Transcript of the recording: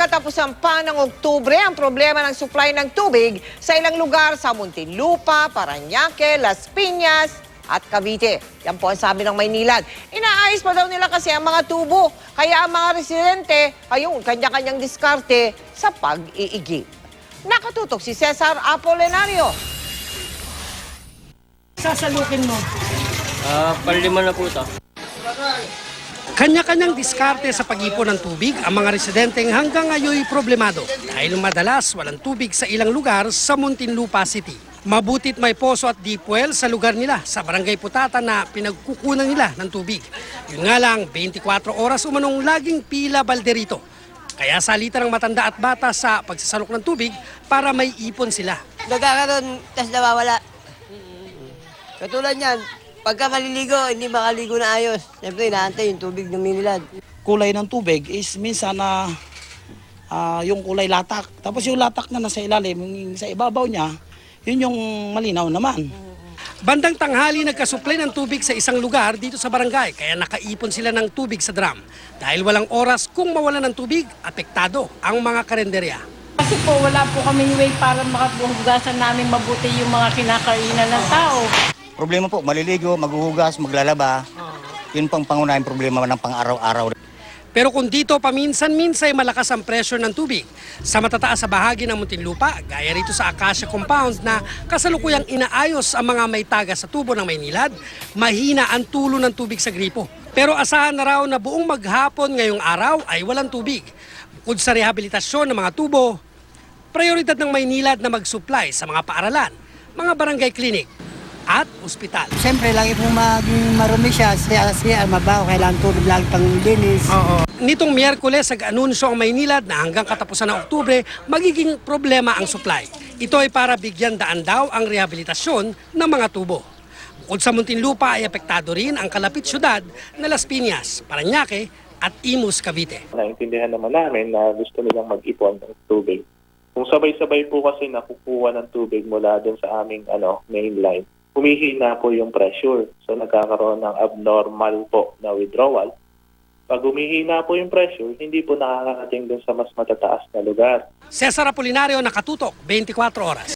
katapusan pa ng Oktubre ang problema ng supply ng tubig sa ilang lugar sa Muntinlupa, Parañaque, Las Piñas at Cavite. Yan po ang sabi ng Maynilad. Inaayos pa daw nila kasi ang mga tubo. Kaya ang mga residente ay yung kanya-kanyang diskarte sa pag-iigi. Nakatutok si Cesar Apolinario. Sasalukin mo. Palima na po ito. Kanya-kanyang diskarte sa pag-ipon ng tubig ang mga residenteng hanggang ngayon problemado dahil madalas walang tubig sa ilang lugar sa Muntinlupa City. Mabutit may poso at deep well sa lugar nila sa Barangay Putata na pinagkukunan nila ng tubig. Yun nga lang, 24 oras umanong laging pila balde rito. Kaya salitan ng matanda at bata sa pagsasalok ng tubig para may ipon sila. Nagkakaroon, tas nawawala. Katulad niyan, pagka maliligo, hindi makaligo na ayos. Siyempre, inaantay yung tubig ng Maynilad. Kulay ng tubig is minsan na yung kulay latak. Tapos yung latak na nasa ilalim, yung sa ibabaw niya, yun yung malinaw naman. Bandang tanghali nagkasupply ng tubig sa isang lugar dito sa barangay kaya nakaipon sila ng tubig sa drum. Dahil walang oras kung mawalan ng tubig, apektado ang mga karenderya. Kasi po wala po kaming way para makabuhugasan namin mabuti yung mga kinakainan ng tao. Problema po, maliligo, maghuhugas, maglalaba. Yun pang pangunahing problema ng pang-araw-araw. Pero kung dito paminsan-minsan malakas ang pressure ng tubig sa matataas sa bahagi ng Muntinlupa, gaya rito sa Acacia Compound na kasalukuyang inaayos ang mga may taga sa tubo ng Maynilad, mahina ang tulo ng tubig sa gripo. Pero asahan na raw na buong maghapon ngayong araw ay walang tubig. Bukod sa rehabilitasyon ng mga tubo, prioridad ng Maynilad na mag-supply sa mga paaralan, mga barangay clinic at ospital. Siyempre, lagi pong marumi siya. Siya mabaho, kailangan tubig lagi pang linis. Nitong Miyerkules, nag-anunsyo ang Maynilad na hanggang katapusan ng Oktubre, magiging problema ang supply. Ito ay para bigyan daan daw ang rehabilitasyon ng mga tubo. Bukod sa Muntinlupa ay apektado rin ang kalapit syudad na Las Piñas, Parañaque at Imus, Cavite. Naintindihan naman namin na gusto nilang mag-ipon ng tubig. Kung sabay-sabay po kasi nakukuha ng tubig mula dun sa aming mainline, humihina po yung pressure. So nagkakaroon ng abnormal po na withdrawal. Pag humihina po yung pressure, hindi po nakakarating dun sa mas matataas na lugar. Cesar Apolinario, Nakatutok, 24 Oras.